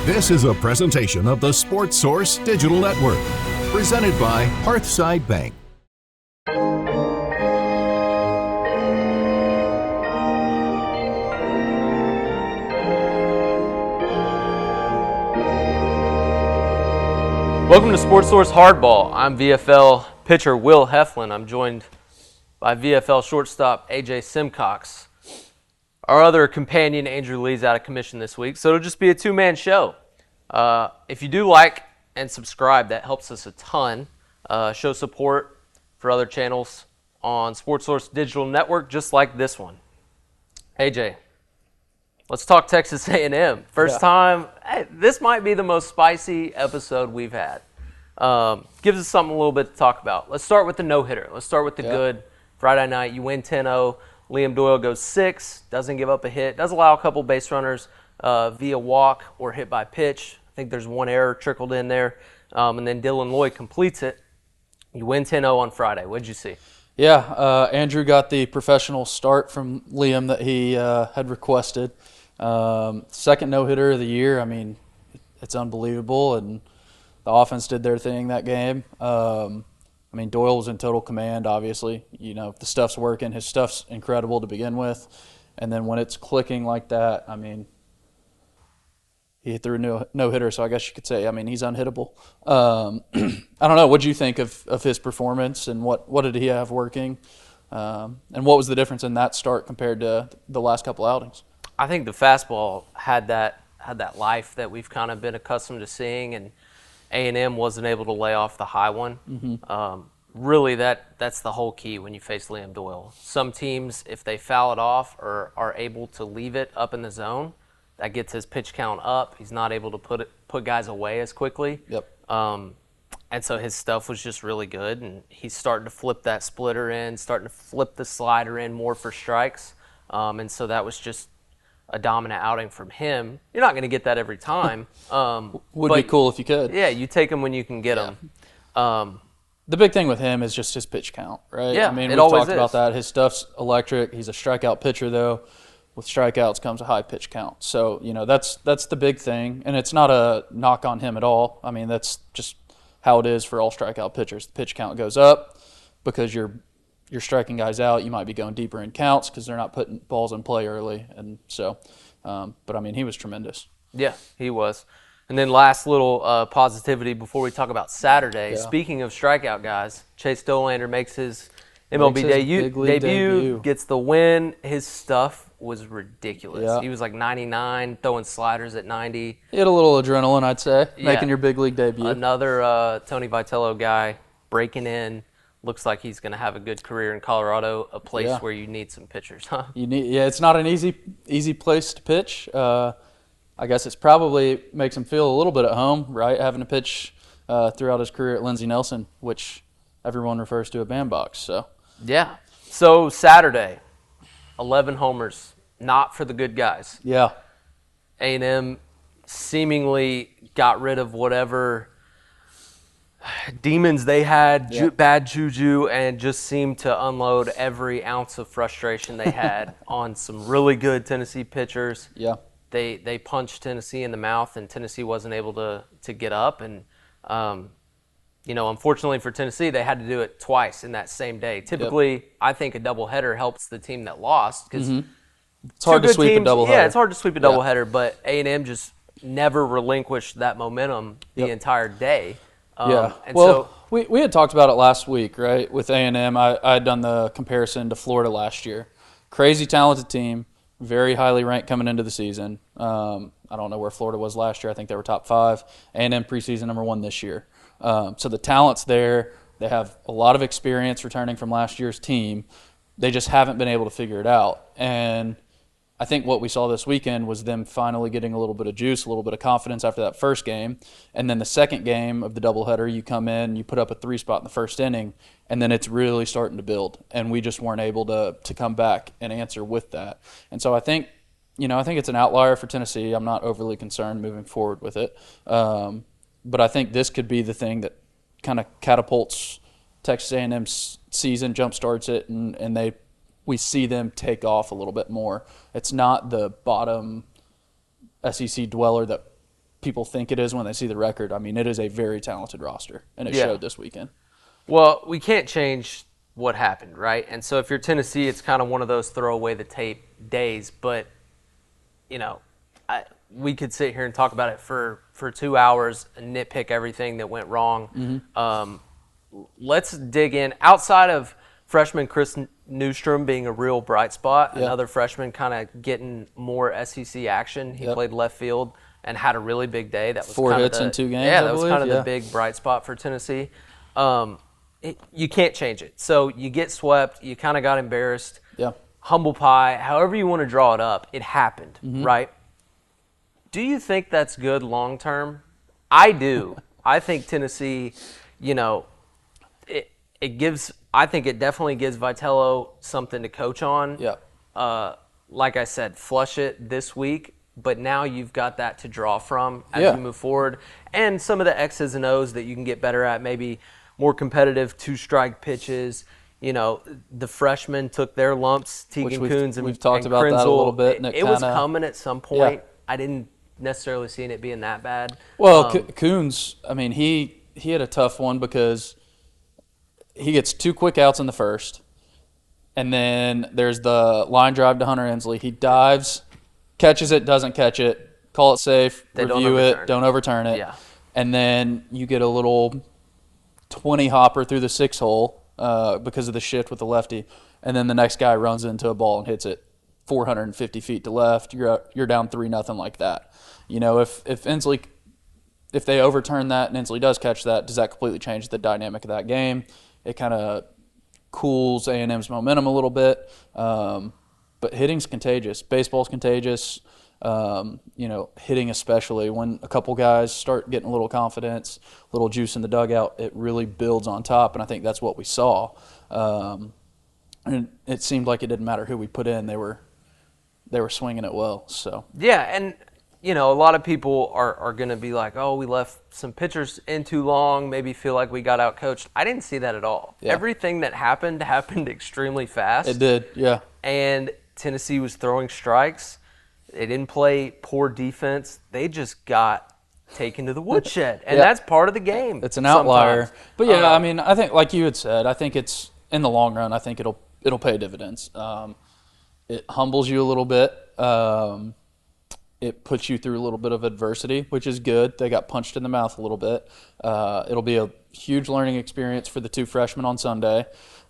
This is a presentation of the Sports Source Digital Network, presented by Hearthside Bank. Welcome to Sports Source Hardball. I'm VFL pitcher Will Heflin. I'm joined by VFL shortstop AJ Simcox. Our other companion, Andrew Lee's out of commission this week, so it'll just be a two-man show. If you do like and subscribe, that helps us a ton. Show support for other channels on Sports Source Digital Network, just like this one. AJ, let's talk Texas A&M. First time. Hey, this might be the most spicy episode we've had. Gives us something a little bit to talk about. Let's start with the no-hitter. Let's start with the good. Friday night, you win 10-0. Liam Doyle goes 6, doesn't give up a hit, does allow a couple base runners via walk or hit by pitch. I think there's one error trickled in there. And then Dylan Lloyd completes it. You win 10-0 on Friday. What did you see? Yeah, Andrew got the professional start from Liam that he had requested. Second no-hitter of the year. I mean, it's unbelievable, and the offense did their thing that game. I mean, Doyle was in total command, obviously. You know, if the stuff's working, his stuff's incredible to begin with. And then when it's clicking like that, I mean, he threw a no-hitter, so I guess you could say, I mean, he's unhittable. I don't know. What did you think of his performance, and what did he have working? And what was the difference in that start compared to the last couple outings? I think the fastball had that life that we've kind of been accustomed to seeing, and A&M wasn't able to lay off the high one. Mm-hmm. Really, that's the whole key when you face Liam Doyle. Some teams, if they foul it off or are able to leave it up in the zone, that gets his pitch count up. He's not able to put guys away as quickly. Yep. And so his stuff was just really good, and he's starting to flip that splitter in, starting to flip the slider in more for strikes. And so that was just a dominant outing from him. You're not going to get that every time. Would be cool if you could. Yeah, you take him when you can get him. The big thing with him is just his pitch count, right? Yeah, I mean, it we've always talked is. about that. His stuff's electric. He's a strikeout pitcher, though. With strikeouts comes a high pitch count. So, you know, that's the big thing. And it's not a knock on him at all. I mean, that's just how it is for all strikeout pitchers. The pitch count goes up because you're striking guys out. You might be going deeper in counts because they're not putting balls in play early. And so, but I mean, he was tremendous. Yeah, he was. And then last little positivity before we talk about Saturday. Yeah. Speaking of strikeout guys, Chase Dollander makes his MLB debut, gets the win. His stuff was ridiculous. Yeah. He was like 99, throwing sliders at 90. He had a little adrenaline, I'd say, Yeah. making your big league debut. Another Tony Vitello guy breaking in. Looks like he's going to have a good career in Colorado, a place where you need some pitchers, huh? It's not an easy place to pitch. I guess it's probably makes him feel a little bit at home, right? Having to pitch throughout his career at Lindsey Nelson, which everyone refers to a bandbox. So yeah. So Saturday, 11 homers, not for the good guys. yeah, A&M seemingly got rid of whatever demons they had, bad juju, and just seemed to unload every ounce of frustration they had on some really good Tennessee pitchers. yeah. They punched Tennessee in the mouth, and Tennessee wasn't able to get up. And, unfortunately for Tennessee, they had to do it twice in that same day. Typically, I think a doubleheader helps the team that lost because It's hard to sweep a doubleheader. Yeah, it's hard to sweep a doubleheader, but A&M just never relinquished that momentum the entire day. We had talked about it last week, right? With A&M, I had done the comparison to Florida last year. Crazy talented team, very highly ranked coming into the season. I don't know where Florida was last year. I think they were top 5. A&M preseason number 1 this year. So the talent's there. They have a lot of experience returning from last year's team. They just haven't been able to figure it out. And I think what we saw this weekend was them finally getting a little bit of juice, a little bit of confidence after that first game. And then the second game of the doubleheader, you come in, you put up a 3 spot in the first inning, and then it's really starting to build. And we just weren't able to come back and answer with that. And so I think it's an outlier for Tennessee. I'm not overly concerned moving forward with it. But I think this could be the thing that kind of catapults Texas A&M's season, jumpstarts it, and we see them take off a little bit more. It's not the bottom SEC dweller that people think it is when they see the record. I mean, it is a very talented roster, and it showed this weekend. Well, we can't change what happened, right? And so if you're Tennessee, it's kind of one of those throw away the tape days. But, we could sit here and talk about it for 2 hours and nitpick everything that went wrong. Let's dig in. Outside of freshman Chris Newstrom being a real bright spot, another freshman kind of getting more SEC action. He played left field and had a really big day. That was 4 hits in 2 games. Yeah, that was kind of the big bright spot for Tennessee. You can't change it. So you get swept. You kind of got embarrassed. Yeah. Humble pie, however you want to draw it up, it happened, right? Do you think that's good long term? I do. I think Tennessee, I think it definitely gives Vitello something to coach on. Yeah. Like I said, flush it this week, but now you've got that to draw from as you move forward. And some of the X's and O's that you can get better at, maybe more competitive 2-strike pitches. The freshmen took their lumps, Tegan Coons and we've talked about Krenzel. that a little bit. And it was coming at some point. Yeah. I didn't necessarily see it being that bad. Well, Coons, I mean, he had a tough one because he gets 2 quick outs in the first, and then there's the line drive to Hunter Ensley. He dives, catches it, doesn't catch it, call it safe, review it, don't overturn it. Yeah. And then you get a little 20 hopper through the 6-hole because of the shift with the lefty, and then the next guy runs into a ball and hits it 450 feet to left. You're down 3-0 like that. If they overturn that and Ensley does catch that, does that completely change the dynamic of that game? It kind of cools A&M's momentum a little bit. But hitting's contagious. Baseball's contagious. Hitting especially. When a couple guys start getting a little confidence, a little juice in the dugout, it really builds on top, and I think that's what we saw. And it seemed like it didn't matter who we put in. They were swinging it well. So yeah, and a lot of people are going to be like, oh, we left some pitchers in too long, maybe feel like we got out-coached. I didn't see that at all. Yeah. Everything that happened extremely fast. It did, yeah. And Tennessee was throwing strikes. They didn't play poor defense. They just got taken to the woodshed, and that's part of the game. It's an outlier. Sometimes. But, yeah, I mean, I think, like you had said, I think it's, in the long run, I think it'll pay dividends. It humbles you a little bit. It puts you through a little bit of adversity, which is good. They got punched in the mouth a little bit. It'll be a huge learning experience for the 2 freshmen on Sunday.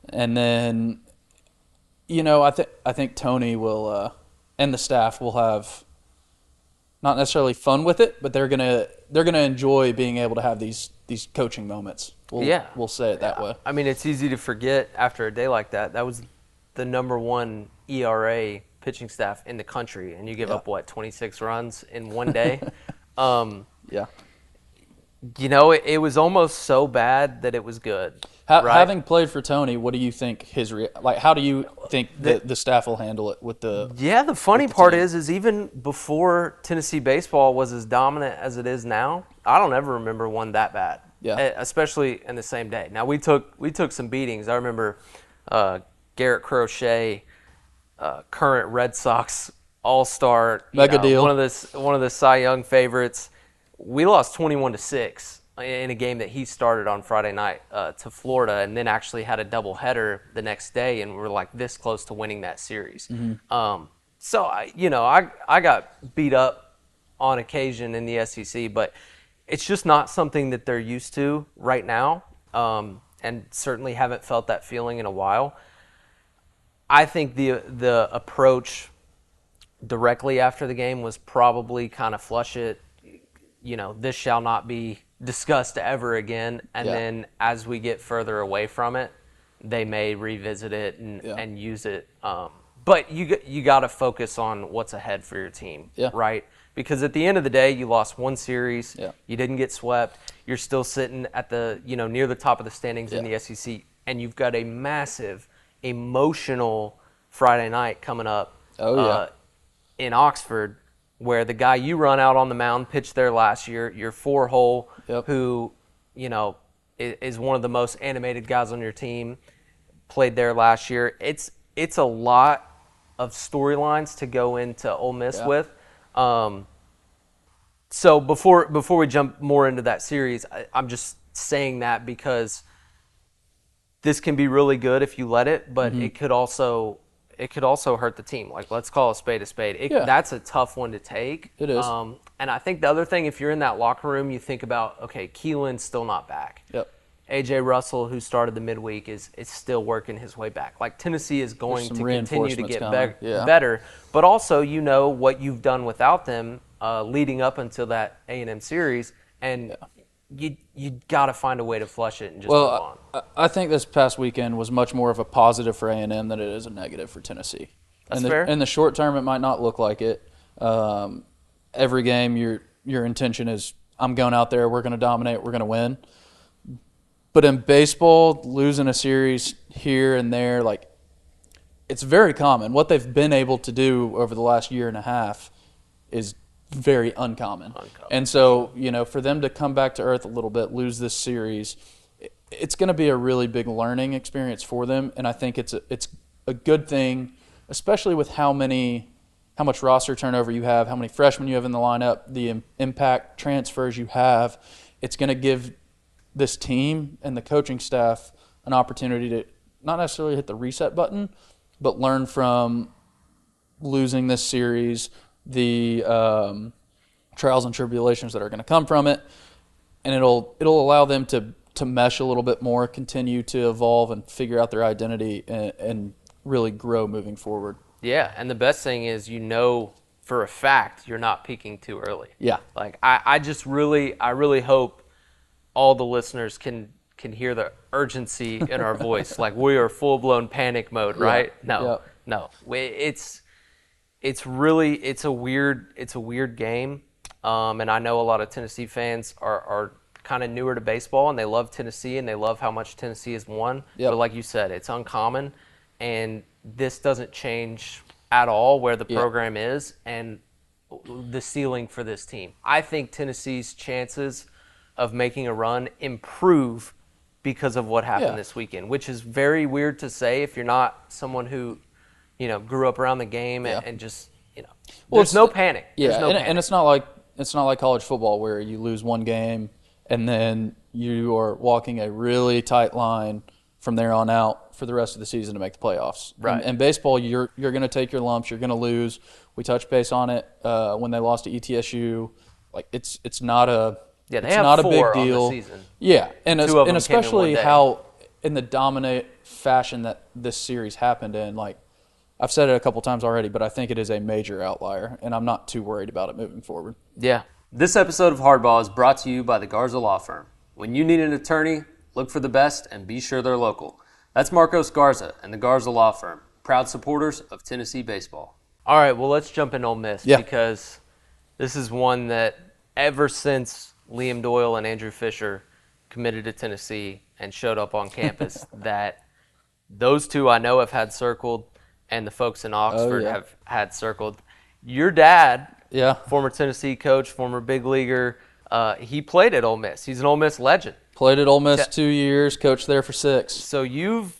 And then, I think Tony will and the staff will have not necessarily fun with it, but they're gonna enjoy being able to have these coaching moments. We'll say it that way. I mean, it's easy to forget after a day like that. That was the number 1 ERA pitching staff in the country, and you give up 26 runs in one day. It was almost so bad that it was good. Right? Having played for Tony, what do you think how do you think the staff will handle it with the? Yeah, the funny part is even before Tennessee baseball was as dominant as it is now, I don't ever remember one that bad. Yeah, especially in the same day. Now we took some beatings. I remember Garrett Crochet, current Red Sox All-Star, mega deal, one of the Cy Young favorites. We lost 21-6 in a game that he started on Friday night to Florida, and then actually had a doubleheader the next day, and we were like this close to winning that series. Mm-hmm. So I got beat up on occasion in the SEC, but it's just not something that they're used to right now, and certainly haven't felt that feeling in a while. I think the approach directly after the game was probably kind of flush it. This shall not be discussed ever again. And then as we get further away from it, they may revisit it and use it. But you got to focus on what's ahead for your team, right? Because at the end of the day, you lost 1 series. Yeah. You didn't get swept. You're still sitting at the near the top of the standings in the SEC, and you've got a massive emotional Friday night coming up in Oxford, where the guy you run out on the mound pitched there last year, your 4-hole, who, is one of the most animated guys on your team, played there last year. It's a lot of storylines to go into Ole Miss with. So before we jump more into that series, I'm just saying that because this can be really good if you let it, but it could also hurt the team. Like, let's call a spade a spade. That's a tough one to take. It is. And I think the other thing, if you're in that locker room, you think about, okay, Keelan's still not back. Yep. AJ Russell, who started the midweek, is still working his way back. Like, Tennessee is going to continue to get better. But also, you know what you've done without them leading up until that A&M series, and you got to find a way to flush it and just move on. I think this past weekend was much more of a positive for A&M than it is a negative for Tennessee. That's fair. In the short term, it might not look like it. Every game, your intention is, I'm going out there, we're going to dominate, we're going to win. But in baseball, losing a series here and there, like, it's very common. What they've been able to do over the last year and a half is very uncommon. And so, for them to come back to earth a little bit, lose this series, it's going to be a really big learning experience for them. And I think it's a good thing, especially with how much roster turnover you have, how many freshmen you have in the lineup, the impact transfers you have. It's going to give this team and the coaching staff an opportunity to not necessarily hit the reset button, but learn from losing this series, the trials and tribulations that are going to come from it, and it'll allow them to mesh a little bit more, continue to evolve and figure out their identity and really grow moving forward. Yeah, and the best thing is, for a fact you're not peaking too early. Yeah. Like, I really hope all the listeners can hear the urgency in our voice. Like, we are full-blown panic mode, right? No. It's a weird game. And I know a lot of Tennessee fans are kind of newer to baseball, and they love Tennessee, and they love how much Tennessee has won. Yep. But like you said, it's uncommon, and this doesn't change at all where the program is and the ceiling for this team. I think Tennessee's chances of making a run improve because of what happened this weekend, which is very weird to say if you're not someone who, grew up around the game and just, there's no panic. Yeah, and it's not like college football where you lose one game and then you are walking a really tight line from there on out for the rest of the season to make the playoffs. Right. In baseball, you're going to take your lumps. You're going to lose. We touched base on it when they lost to ETSU. Like, it's not a it's not a big deal. On the season. Yeah, and especially how in the dominant fashion that this series happened in. Like, I've said it a couple times already, but I think it is a major outlier, and I'm not too worried about it moving forward. Yeah. This episode of Hardball is brought to you by the Garza Law Firm. When you need an attorney, look for the best and be sure they're local. That's Marcos Garza and the Garza Law Firm, proud supporters of Tennessee baseball. All right, well, let's jump in Ole Miss because this is one that ever since Liam Doyle and Andrew Fisher committed to Tennessee and showed up on campus, that those two I know have had circled, and the folks in Oxford have had circled. Your dad, former Tennessee coach, former big leaguer, he played at Ole Miss. He's an Ole Miss legend. Played at Ole Miss 2 years, coached there for 6. So you've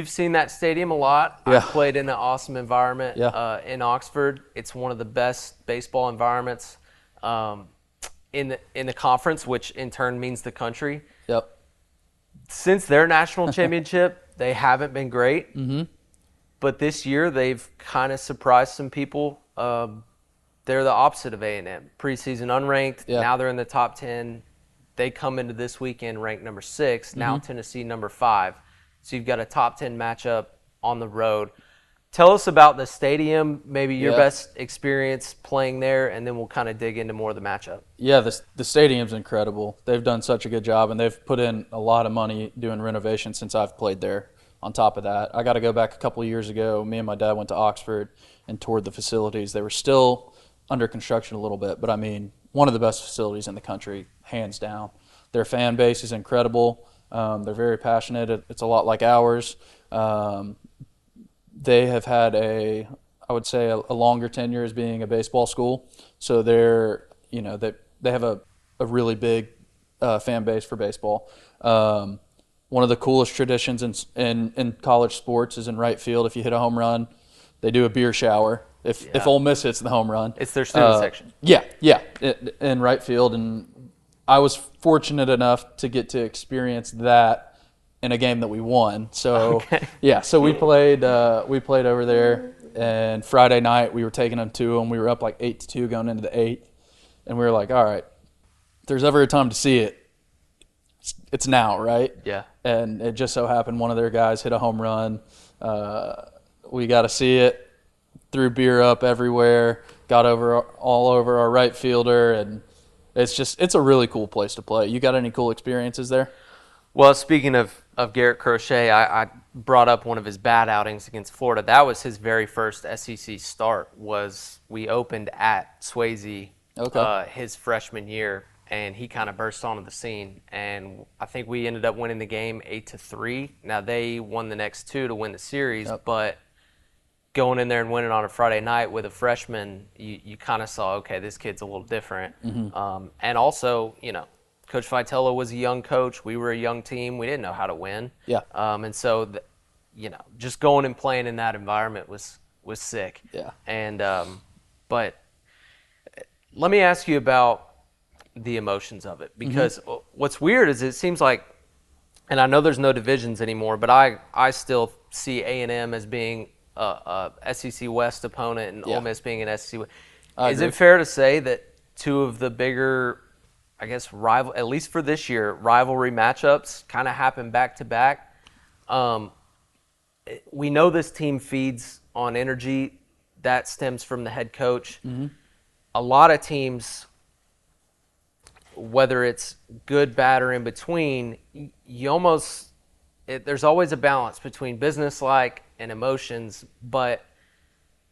seen that stadium a lot. Yeah. I've played in an awesome environment in Oxford. It's one of the best baseball environments in the conference, which in turn means the country. Yep. Since their national championship, they haven't been great. Mm-hmm. But this year, they've kind of surprised some people. They're the opposite of A&M. Preseason unranked. Yeah. Now they're in the top 10. They come into this weekend ranked number 6. Mm-hmm. Now Tennessee number 5. So you've got a top 10 matchup on the road. Tell us about the stadium, maybe your best experience playing there, and then we'll kind of dig into more of the matchup. Yeah, the stadium's incredible. They've done such a good job, and they've put in a lot of money doing renovations since I've played there. On top of that, I got to go back a couple of years ago. Me and my dad went to Oxford and toured the facilities. They were still under construction a little bit, but I mean, one of the best facilities in the country, hands down. Their fan base is incredible. They're very passionate. It's a lot like ours. They have had I would say a longer tenure as being a baseball school. So they have a really big fan base for baseball. One of the coolest traditions in college sports is in right field. If you hit a home run, they do a beer shower if Ole Miss hits the home run. It's their student section. Yeah, in right field. And I was fortunate enough to get to experience that in a game that we won. So, so we played over there. And Friday night, we were taking them to them. We were up like 8-2 going into the 8th. And we were like, all right, if there's ever a time to see it, it's now, right? Yeah. And it just so happened one of their guys hit a home run. We got to see it, threw beer up everywhere, got all over our right fielder. And it's a really cool place to play. You got any cool experiences there? Well, speaking of Garrett Crochet, I brought up one of his bad outings against Florida. That was his very first SEC start. We opened at Swayze his freshman year, and he kind of burst onto the scene. And I think we ended up winning the game 8-3. Now, they won the next two to win the series, but going in there and winning on a Friday night with a freshman, you kind of saw, okay, this kid's a little different. Mm-hmm. And also, Coach Vitello was a young coach. We were a young team. We didn't know how to win. Yeah. And so, just going and playing in that environment was sick. Yeah. And but let me ask you about the emotions of it, because what's weird is it seems like, and I know there's no divisions anymore, but I still see A&M as being a SEC West opponent and Ole Miss being an SEC West. Is it fair to say that two of the bigger, I guess, at least for this year, rivalry matchups kind of happen back to back? We know this team feeds on energy. That stems from the head coach. Mm-hmm. A lot of teams, whether it's good, bad, or in between, there's always a balance between businesslike and emotions, but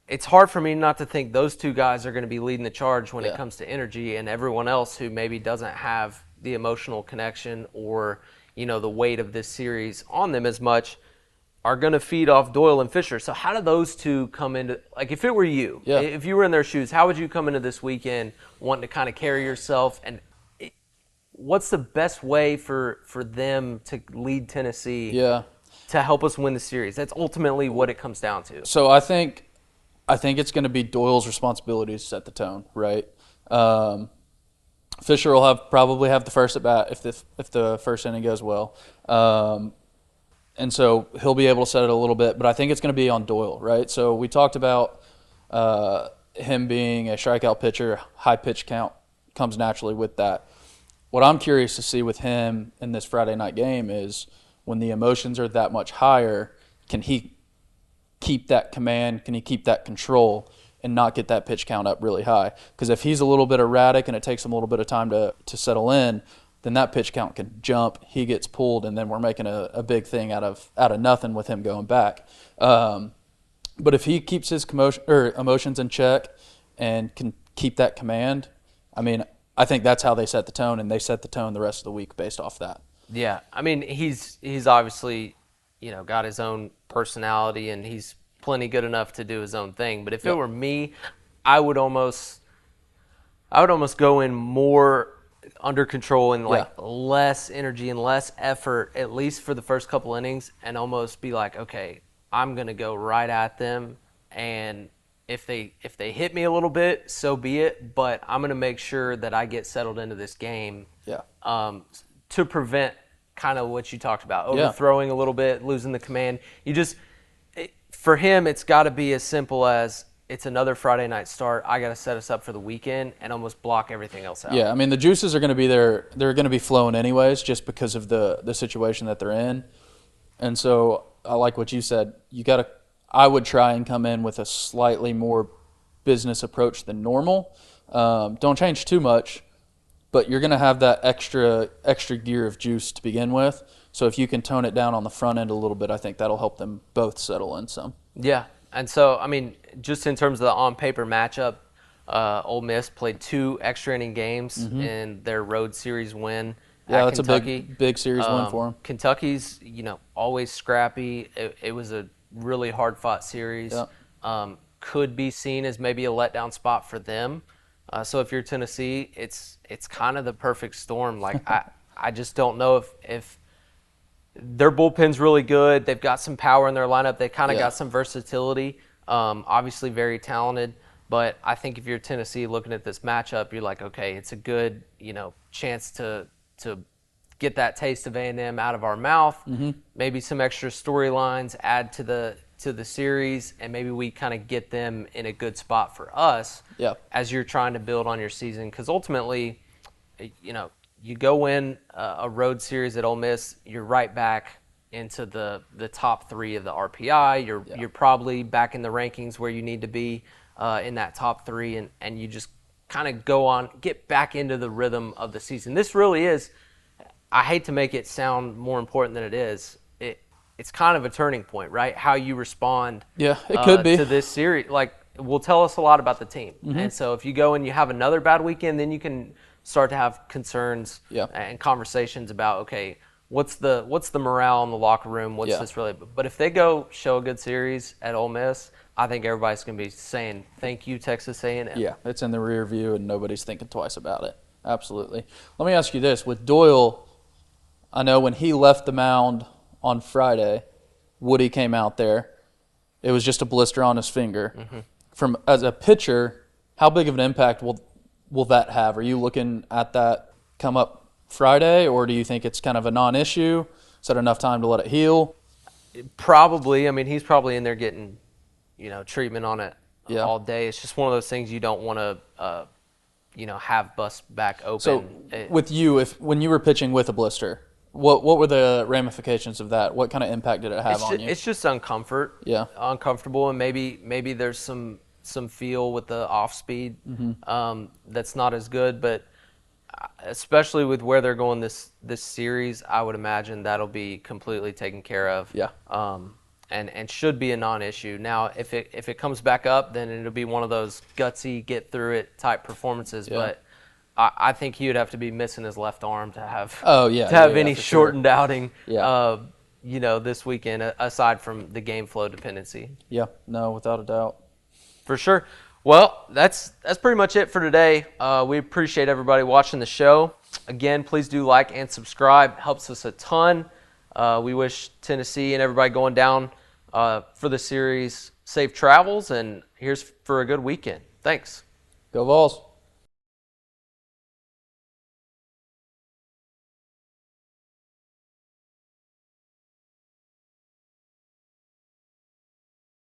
it's hard for me not to think those two guys are going to be leading the charge when it comes to energy, and everyone else who maybe doesn't have the emotional connection or, the weight of this series on them as much are going to feed off Doyle and Fisher. So how do those two come into, like, if it were you, if you were in their shoes, how would you come into this weekend wanting to kind of carry yourself, and what's the best way for them to lead Tennessee to help us win the series? That's ultimately what it comes down to. So I think it's going to be Doyle's responsibility to set the tone, right? Fisher will probably have the first at bat if the first inning goes well, and so he'll be able to set it a little bit. But I think it's going to be on Doyle, right? So we talked about him being a strikeout pitcher. High pitch count comes naturally with that. What I'm curious to see with him in this Friday night game is when the emotions are that much higher, can he keep that command? Can he keep that control and not get that pitch count up really high? Because if he's a little bit erratic and it takes him a little bit of time to settle in, then that pitch count can jump. He gets pulled, and then we're making a big thing out of nothing with him going back. But if he keeps his emotions in check and can keep that command, I think that's how they set the tone, and they set the tone the rest of the week based off that. Yeah, he's obviously, got his own personality, and he's plenty good enough to do his own thing. But if it were me, I would almost go in more under control and less energy and less effort, at least for the first couple innings, and almost be like, okay, I'm gonna go right at them, and if they hit me a little bit, so be it. But I'm gonna make sure that I get settled into this game. To prevent kind of what you talked about, overthrowing a little bit, losing the command. For him, it's got to be as simple as it's another Friday night start. I got to set us up for the weekend and almost block everything else out. Yeah, the juices are going to be there. They're going to be flowing anyways, just because of the situation that they're in. And so I like what you said. I would try and come in with a slightly more business approach than normal. Don't change too much, but you're going to have that extra gear of juice to begin with. So if you can tone it down on the front end a little bit, I think that'll help them both settle in some. Yeah, and so, just in terms of the on-paper matchup, Ole Miss played 2 extra inning games in their road series win at Kentucky. A big series win for them. Kentucky's, always scrappy. It was a really hard-fought series. Yep. Could be seen as maybe a letdown spot for them. So if you're Tennessee, it's kind of the perfect storm. Like I just don't know if their bullpen's really good. They've got some power in their lineup. They kind of got some versatility. Obviously very talented, but I think if you're Tennessee looking at this matchup, you're like, okay, it's a good, chance to get that taste of A&M out of our mouth. Maybe some extra storylines add to the series, and maybe we kind of get them in a good spot for us as you're trying to build on your season. Because ultimately, you go win a road series at Ole Miss, you're right back into the top 3 of the RPI. You're probably back in the rankings where you need to be in that top 3, and you just kind of get back into the rhythm of the season. This really is, I hate to make it sound more important than it is. It's kind of a turning point, right? How you respond it could be to this series, will tell us a lot about the team. And so if you go and you have another bad weekend, then you can start to have concerns and conversations about, okay, what's the morale in the locker room? What's this really? But if they go show a good series at Ole Miss, I think everybody's going to be saying, thank you, Texas A&M. Yeah, it's in the rear view, and nobody's thinking twice about it. Absolutely. Let me ask you this. With Doyle, I know when he left the mound on Friday, Woody came out there. It was just a blister on his finger. As a pitcher, how big of an impact will that have? Are you looking at that come up Friday, or do you think it's kind of a non-issue? Is that enough time to let it heal? Probably. I mean, he's probably in there getting, treatment on it all day. It's just one of those things you don't want to, have bust back open. So with you, when you were pitching with a blister, what were the ramifications of that? What kind of impact did it have on you? It's just uncomfortable, and maybe there's some feel with the off speed that's not as good. But especially with where they're going this series, I would imagine that'll be completely taken care of. And should be a non-issue. Now, if it comes back up, then it'll be one of those gutsy, get through it type performances. But I think he would have to be missing his left arm to have any shortened outing. This weekend, aside from the game flow dependency. Yeah, no, without a doubt. For sure. Well, that's pretty much it for today. We appreciate everybody watching the show. Again, please do like and subscribe. Helps us a ton. We wish Tennessee and everybody going down for the series safe travels, and here's for a good weekend. Thanks. Go Vols.